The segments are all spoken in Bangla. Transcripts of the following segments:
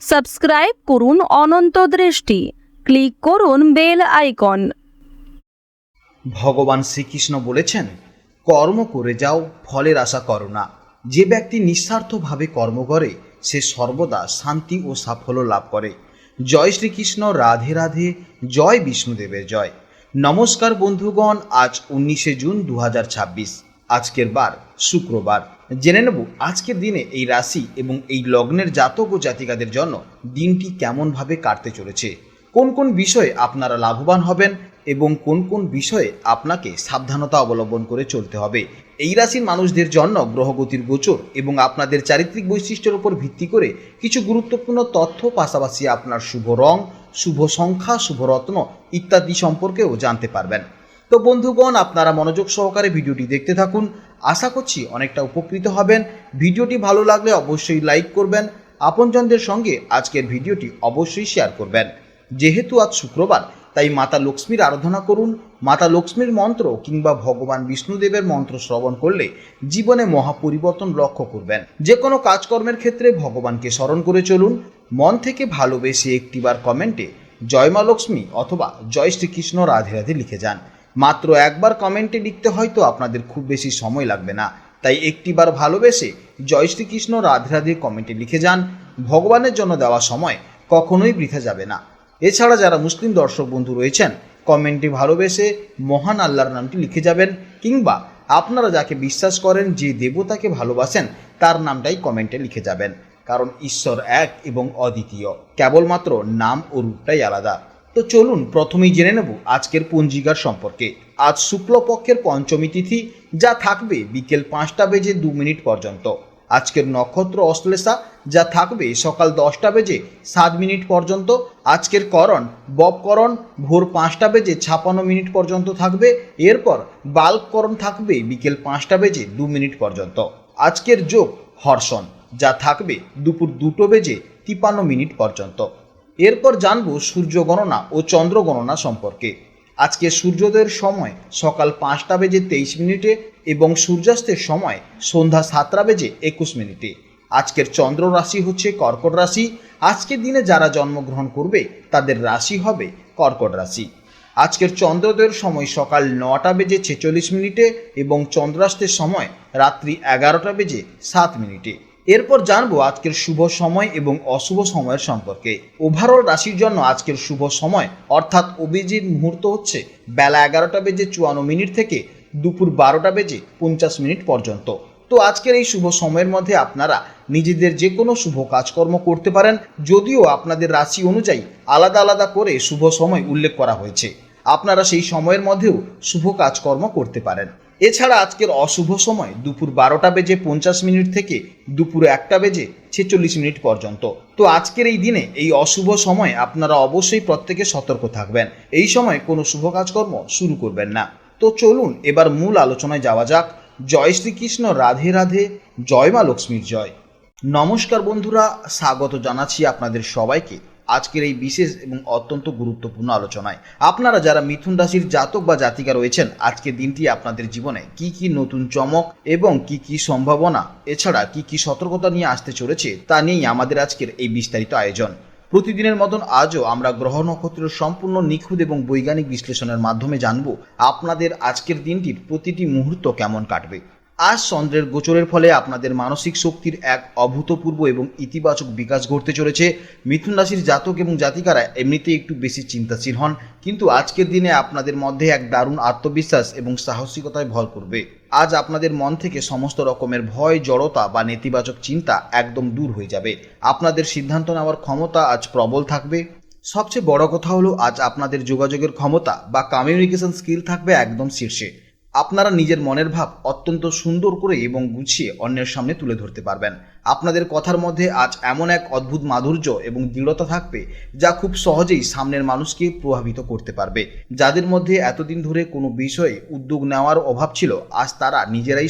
সাবস্ক্রাইব করুন অনন্ত দৃষ্টি, ক্লিক করুন বেল আইকন। ভগবান শ্রীকৃষ্ণ বলেছেন, কর্ম করে যাও, ফলের আশা করো না। যে ব্যক্তি নিঃস্বার্থভাবে কর্ম করে সে সর্বদা শান্তি ও সাফল্য লাভ করে। জয় শ্রীকৃষ্ণ, রাধে রাধে, জয় বিষ্ণুদেবের জয়। নমস্কার বন্ধুগণ, আজ 19শে জুন 2026, আজকের বার শুক্রবার। জেনে নেব আজকের দিনে এই রাশি এবং এই লগ্নের জাতক ও জাতিকাদের জন্য দিনটি কেমনভাবে কাটতে চলেছে, কোন কোন বিষয়ে আপনারা লাভবান হবেন এবং কোন কোন বিষয়ে আপনাকে সাবধানতা অবলম্বন করে চলতে হবে। এই রাশির মানুষদের জন্য গ্রহগতির গোচর এবং আপনাদের চারিত্রিক বৈশিষ্ট্যের উপর ভিত্তি করে কিছু গুরুত্বপূর্ণ তথ্য, পাশাপাশি আপনার শুভ রং, শুভ সংখ্যা, শুভ রত্ন ইত্যাদি সম্পর্কেও জানতে পারবেন। তো বন্ধুগণ, আপনারা মনোযোগ সহকারে ভিডিওটি দেখতে থাকুন। আশা করছি অনেকটা উপকৃত হবেন। ভিডিওটি ভালো লাগলে অবশ্যই লাইক করবেন, আপনজনদের সঙ্গে আজকের ভিডিওটি অবশ্যই শেয়ার করবেন। যেহেতু আজ শুক্রবার, তাই মাতা লক্ষ্মীর আরাধনা করুন। মাতা লক্ষ্মীর মন্ত্র কিংবা ভগবান বিষ্ণুদেবের মন্ত্র শ্রবণ করলে জীবনে মহাপরিবর্তন লক্ষ্য করবেন। যে কোনো কাজকর্মের ক্ষেত্রে ভগবানকে স্মরণ করে চলুন। মন থেকে ভালোবেসে একটিবার কমেন্টে জয় মা লক্ষ্মী অথবা জয় শ্রীকৃষ্ণ, রাধে রাধে লিখে যান। মাত্র একবার কমেন্টে লিখতে হয়তো আপনাদের খুব বেশি সময় লাগবে না, তাই একটিবার ভালোবেসে জয় শ্রীকৃষ্ণ, রাধে রাধে কমেন্টে লিখে যান। ভগবানের জন্য দেওয়া সময় কখনোই বৃথা যাবে না। এছাড়া যারা মুসলিম দর্শক বন্ধু রয়েছেন, কমেন্টে ভালোবেসে মহান আল্লাহর নামটি লিখে যাবেন, কিংবা আপনারা যাকে বিশ্বাস করেন, যে দেবতাকে ভালোবাসেন, তার নামটাই কমেন্টে লিখে যাবেন। কারণ ঈশ্বর এক এবং অদ্বিতীয়, কেবলমাত্র নাম ও রূপটাই আলাদা। তো চলুন প্রথমেই জেনে নেব আজকের পঞ্জিকার সম্পর্কে। আজ শুক্লপক্ষের পঞ্চমী তিথি, যা থাকবে বিকেল 5টা বেজে 2 মিনিট পর্যন্ত। আজকের নক্ষত্র অশ্লেষা, যা থাকবে সকাল 10টা বেজে 7 মিনিট পর্যন্ত। আজকের করণ ববকরণ, ভোর 5টা বেজে 56 মিনিট পর্যন্ত থাকবে। এরপর বাল্বকরণ থাকবে বিকেল 5টা বেজে 2 মিনিট পর্যন্ত। আজকের যোগ হর্ষণ, যা থাকবে দুপুর 2টো বেজে 53 মিনিট পর্যন্ত। এরপর জানব সূর্য গণনা ও চন্দ্র গণনা সম্পর্কে। আজকে সূর্যোদয়ের সময় সকাল 5টা বেজে 23 মিনিটে এবং সূর্যাস্তের সময় সন্ধ্যা 7টা বেজে 21 মিনিটে। আজকের চন্দ্র রাশি হচ্ছে কর্কট রাশি। আজকের দিনে যারা জন্মগ্রহণ করবে তাদের রাশি হবে কর্কট রাশি। আজকের চন্দ্রোদয়ের সময় সকাল 9টা বেজে 46 মিনিটে এবং চন্দ্রাস্তের সময় রাত্রি 11টা বেজে 7 মিনিটে। এরপর জানবো আজকের শুভ সময় এবং অশুভ সময়ের সম্পর্কে। ওভারঅল রাশির জন্য আজকের শুভ সময় অর্থাৎ অভিজিৎ মুহূর্ত হচ্ছে বেলা 11টা বেজে 54 মিনিট থেকে দুপুর 12টা বেজে 50 মিনিট পর্যন্ত। তো আজকের এই শুভ সময়ের মধ্যে আপনারা নিজেদের যে কোনো শুভ কাজকর্ম করতে পারেন, যদিও আপনাদের রাশি অনুযায়ী আলাদা আলাদা করে শুভ সময় উল্লেখ করা হয়েছে। আপনারা সেই সময়ের মধ্যেও শুভ কাজকর্ম করতে পারেন। এছাড়া আজকের অশুভ সময় দুপুর 12টা বেজে 50 মিনিট থেকে দুপুর 1টা বেজে 46 মিনিট পর্যন্ত। তো আজকের এই দিনে এই অশুভ সময় আপনারা অবশ্যই প্রত্যেকে সতর্ক থাকবেন। এই সময় কোনো শুভ কাজকর্ম শুরু করবেন না। তো চলুন এবার মূল আলোচনায় যাওয়া যাক। জয় শ্রীকৃষ্ণ, রাধে রাধে, জয় মা লক্ষ্মীর জয়। নমস্কার বন্ধুরা, স্বাগত জানাচ্ছি আপনাদের সবাইকে আজকের এই বিশেষ এবং অত্যন্ত গুরুত্বপূর্ণ আলোচনায়। আপনারা যারা মিথুন রাশির জাতক বা জাতিকা রয়েছেন, আজকের দিনটি আপনাদের জীবনে কি কি নতুন চমক এবং কি কি সম্ভাবনা, এছাড়া কি কি সতর্কতা নিয়ে আসতে চলেছে, তা নিয়েই আমাদের আজকের এই বিস্তারিত আয়োজন। প্রতিদিনের মতন আজও আমরা গ্রহ নক্ষত্রের সম্পূর্ণ নিখুঁত এবং বৈজ্ঞানিক বিশ্লেষণের মাধ্যমে জানব আপনাদের আজকের দিনটির প্রতিটি মুহূর্ত কেমন কাটবে। আজ চন্দ্রের গোচরের ফলে আপনাদের মানসিক শক্তির এক অভূতপূর্ব এবং ইতিবাচক বিকাশ ঘটতে চলেছে। মিথুন রাশির জাতক এবং জাতিকারা এমনিতেই একটু বেশি চিন্তাশীল হন, কিন্তু আজকের দিনে আপনাদের মধ্যে এক দারুণ আত্মবিশ্বাস এবং সাহসিকতায় ভর করবে। আজ আপনাদের মন থেকে সমস্ত রকমের ভয়, জড়তা বা নেতিবাচক চিন্তা একদম দূর হয়ে যাবে। আপনাদের সিদ্ধান্ত নেওয়ার ক্ষমতা আজ প্রবল থাকবে। সবচেয়ে বড় কথা হলো আজ আপনাদের যোগাযোগের ক্ষমতা বা কমিউনিকেশন স্কিল থাকবে একদম শীর্ষে। আপনারা নিজের মনের ভাব অত্যন্ত সুন্দর করে এবং গুছিয়ে অন্যের সামনে তুলে ধরতে পারবেন। আপনাদের কথার মধ্যে আজ এমন এক অদ্ভুত মাধুর্য এবং দৃঢ়তা থাকবে, যা খুব সহজেই সামনের মানুষকে প্রভাবিত করতে পারবে। যাদের মধ্যে এতদিন ধরে কোনো বিষয়ে উদ্যোগ নেওয়ার অভাব ছিল, আজ তারা নিজেরাই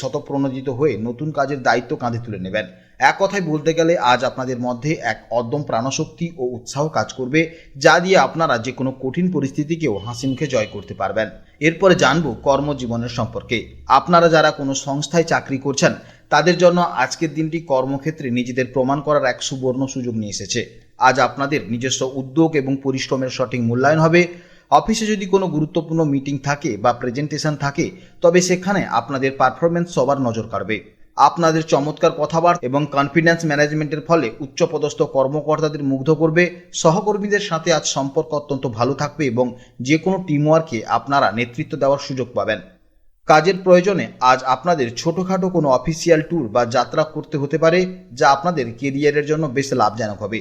স্বতঃপ্রণোদিত হয়ে নতুন কাজের দায়িত্ব কাঁধে তুলে নেবেন। এক কথায় বলতে গেলে আজ আপনাদের মধ্যে এক অদম্য প্রাণশক্তি ও উৎসাহ কাজ করবে, যা দিয়ে আপনারা যে কোনো কঠিন পরিস্থিতিকেও হাসিমুখে জয় করতে পারবেন। এরপরে জানবো কর্মজীবনের সম্পর্কে। আপনারা যারা কোনো সংস্থায় চাকরি করছেন, তাদের জন্য আজকের দিনটি কর্মক্ষেত্রে নিজেদের প্রমাণ করার এক সুবর্ণ সুযোগ নিয়ে এসেছে। আজ আপনাদের নিজস্ব উদ্যোগ এবং পরিশ্রমের সঠিক মূল্যায়ন হবে। অফিসে যদি কোনো গুরুত্বপূর্ণ মিটিং থাকে বা প্রেজেন্টেশন থাকে, তবে সেখানে আপনাদের পারফরমেন্স সবার নজর কাড়বে। আপনাদের চমৎকার কথাবার্তা এবং কনফিডেন্স ম্যানেজমেন্টের ফলে উচ্চপদস্থ কর্মকর্তাদের মুগ্ধ করবে। সহকর্মীদের সাথে আজ সম্পর্ক অত্যন্ত ভালো থাকবে এবং যে কোনো টিমওয়ার্কে আপনারা নেতৃত্ব দেওয়ার সুযোগ পাবেন। কাজের প্রয়োজনে আজ আপনাদের ছোটোখাটো কোনো অফিসিয়াল ট্যুর বা যাত্রা করতে হতে পারে, যা আপনাদের কেরিয়ারের জন্য বেশ লাভজনক হবে।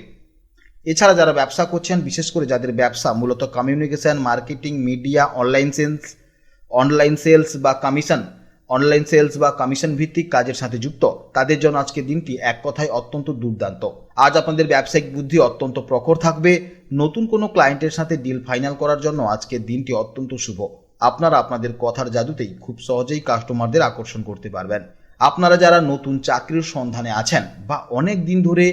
এছাড়া যারা ব্যবসা করছেন, বিশেষ করে যাদের ব্যবসা মূলত communication, marketing, media, online sales বা কমিশন ভিত্তিক কাজের সাথে যুক্ত, তাদের জন্য আজকের দিনটি এক কথায় অত্যন্ত দুর্দান্ত। আজ আপনাদের ব্যবসায়িক বুদ্ধি অত্যন্ত প্রখর থাকবে। নতুন কোনো ক্লায়েন্টের সাথে ডিল ফাইনাল করার জন্য আজকের দিনটি অত্যন্ত শুভ। আপনারা আপনাদের কথার জাদুতেই খুব সহজেই কাস্টমারদের আকর্ষণ করতে পারবেন। আপনারা যারা নতুন চাকরির সন্ধানে আছেন বা অনেক দিন ধরে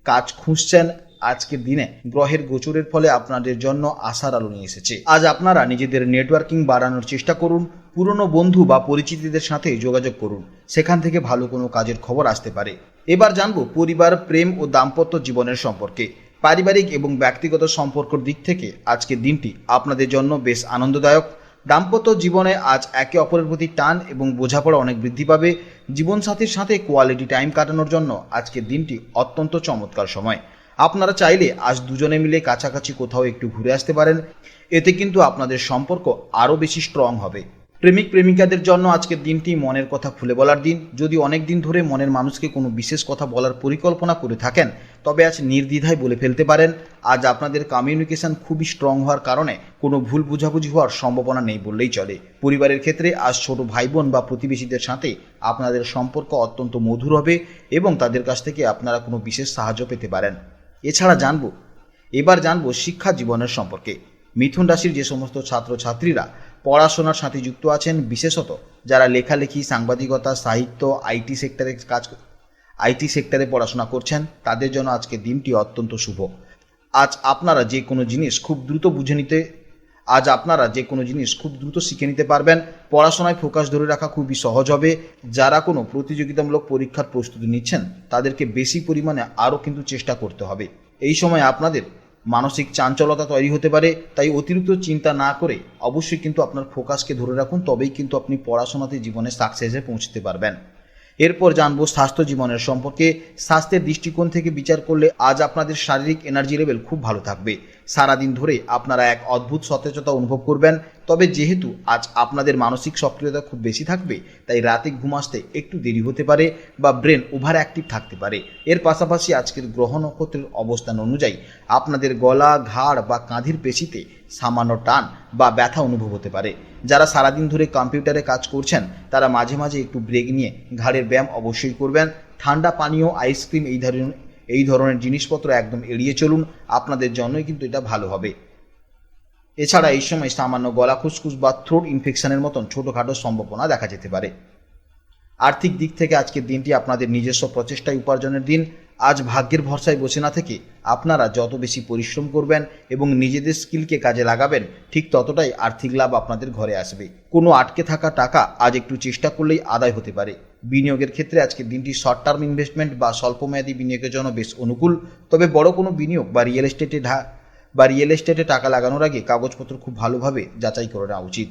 কাজ খুঁজছেন, আজকের দিনে গ্রহের গোচরের ফলে আপনাদের জন্য আশার আলো নিয়ে এসেছে। আজ আপনারা নিজেদের নেটওয়ার্কিং বাড়ানোর চেষ্টা করুন। পুরনো বন্ধু বা পরিচিতদের সাথে যোগাযোগ করুন, সেখান থেকে ভালো কোনো কাজের খবর আসতে পারে। এবার জানবো পরিবার, প্রেম ও দাম্পত্য জীবনের সম্পর্কে। পারিবারিক এবং ব্যক্তিগত সম্পর্কের দিক থেকে আজকের দিনটি আপনাদের জন্য বেশ আনন্দদায়ক। দাম্পত্য জীবনে আজ একে অপরের প্রতি টান এবং বোঝাপড়া অনেক বৃদ্ধি পাবে। জীবনসাথীর সাথে কোয়ালিটি টাইম কাটানোর জন্য আজকের দিনটি অত্যন্ত চমৎকার সময়। আপনারা চাইলে আজ দুজনে মিলে কাছাকাছি কোথাও একটু ঘুরে আসতে পারেন। এতে কিন্তু আপনাদের সম্পর্ক আরও বেশি স্ট্রং হবে। প্রেমিক প্রেমিকাদের জন্য আজকের দিনটি মনের কথা খুলে বলার দিন। যদি অনেক দিন ধরে মনের মানুষকে কোনো বিশেষ কথা বলার পরিকল্পনা করে থাকেন, তবে আজ নির্দ্বিধায় বলে ফেলতে পারেন। আজ আপনাদের কমিউনিকেশন খুবই স্ট্রং হওয়ার কারণে কোনো ভুল বোঝাবুঝি হওয়ার সম্ভাবনা নেই বললেই চলে। পরিবারের ক্ষেত্রে আজ ছোট ভাই বোন বা প্রতিবেশীদের সাথে আপনাদের সম্পর্ক অত্যন্ত মধুর হবে এবং তাদের কাছ থেকে আপনারা কোনো বিশেষ সাহায্য পেতে পারেন। এছাড়া এবার জানবো শিক্ষা জীবনের সম্পর্কে। মিথুন রাশির যে সমস্ত ছাত্রছাত্রীরা পড়াশোনার সাথে যুক্ত আছেন, বিশেষত যারা লেখালেখি, সাংবাদিকতা, সাহিত্য, আইটি সেক্টরে পড়াশোনা করছেন, তাদের জন্য আজকের দিনটি অত্যন্ত শুভ। আজ আপনারা যে কোনো জিনিস খুব দ্রুত শিখে নিতে পারবেন। পড়াশোনায় ফোকাস ধরে রাখা খুবই সহজ হবে। যারা কোনো প্রতিযোগিতামূলক পরীক্ষার প্রস্তুতি নিচ্ছেন, তাদেরকে বেশি পরিমাণে আরও কিন্তু চেষ্টা করতে হবে। এই সময় আপনাদের মানসিক চাঞ্চলতা তৈরি হতে পারে, তাই অতিরিক্ত চিন্তা না করে অবশ্যই কিন্তু আপনার ফোকাসকে ধরে রাখুন, তবেই কিন্তু আপনি পড়াশোনাতে জীবনে সাকসেসে পৌঁছতে পারবেন। এরপর জানবো স্বাস্থ্য জীবনের সম্পর্কে। স্বাস্থ্যের দৃষ্টিকোণ থেকে বিচার করলে আজ আপনাদের শারীরিক এনার্জি লেভেল খুব ভালো থাকবে। সারাদিন ধরে আপনারা এক অদ্ভুত সতেজতা অনুভব করবেন। তবে যেহেতু আজ আপনাদের মানসিক সক্রিয়তা খুব বেশি থাকবে, তাই রাতে ঘুম আসতে একটু দেরি হতে পারে বা ব্রেন ওভার অ্যাক্টিভ থাকতে পারে। এর পাশাপাশি আজকের গ্রহ নক্ষত্রের অবস্থান অনুযায়ী আপনাদের গলা, ঘাড় বা কাঁধের পেশিতে সামান্য টান বা ব্যথা অনুভব হতে পারে। যারা সারাদিন ধরে কম্পিউটারে কাজ করছেন, তারা মাঝে মাঝে একটু ব্রেক নিয়ে ঘাড়ের ব্যায়াম অবশ্যই করবেন। ঠান্ডা পানীয়, আইসক্রিম এই ধরনের জিনিসপত্র একদম এড়িয়ে চলুন, আপনাদের জন্যই কিন্তু এটা ভালো হবে। এছাড়া এই সময় সামান্য গলা খুসখুস বা থ্রোট ইনফেকশনের মতন ছোটোখাটো সম্ভাবনা দেখা যেতে পারে। আর্থিক দিক থেকে আজকের দিনটি আপনাদের নিজস্ব প্রচেষ্টায় উপার্জনের দিন। আজ ভাগ্যের ভরসায় বসে না থেকে আপনারা যত বেশি পরিশ্রম করবেন এবং নিজেদের স্কিলকে কাজে লাগাবেন, ঠিক ততটাই আর্থিক লাভ আপনাদের ঘরে আসবে। কোনো আটকে থাকা টাকা আজ একটু চেষ্টা করলেই আদায় হতে পারে। বিনিয়োগের ক্ষেত্রে আজকের দিনটি শর্ট টার্ম ইনভেস্টমেন্ট বা স্বল্পমেয়াদী বিনিয়োগের জন্য বেশ অনুকূল। তবে বড় কোনো বিনিয়োগ বা রিয়েল এস্টেটে টাকা লাগানোর আগে কাগজপত্র খুব ভালোভাবে যাচাই করে নেওয়া উচিত।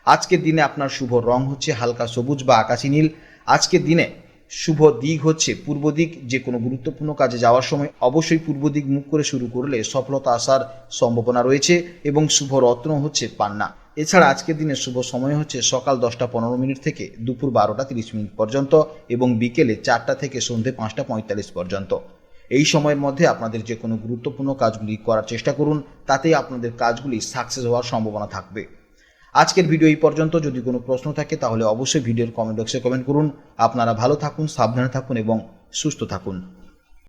আজকের দিনে আপনার শুভ রং হচ্ছে হালকা সবুজ বা আকাশি নীল। আজকের দিনে শুভ দিক হচ্ছে পূর্ব দিক। যে কোনো গুরুত্বপূর্ণ কাজে যাওয়ার সময় অবশ্যই পূর্ব দিক মুখ করে শুরু করলে সফলতা আসার সম্ভাবনা রয়েছে এবং শুভ রত্ন হচ্ছে পান্না। এছাড়া আজকের দিনে শুভ সময় হচ্ছে সকাল 10:15 থেকে দুপুর 12:30 পর্যন্ত এবং বিকেলে 4টা থেকে সন্ধ্যে 5:45 পর্যন্ত। এই সময়ের মধ্যে আপনাদের যে কোনো গুরুত্বপূর্ণ কাজগুলি করার চেষ্টা করুন, তাতেই আপনাদের কাজগুলি সাকসেস হওয়ার সম্ভাবনা থাকবে। আজকের ভিডিও এই পর্যন্ত। যদি কোনো প্রশ্ন থাকে তাহলে অবশ্যই ভিডিওর কমেন্ট বক্সে কমেন্ট করুন। আপনারা ভালো থাকুন, সাবধানে থাকুন এবং সুস্থ থাকুন।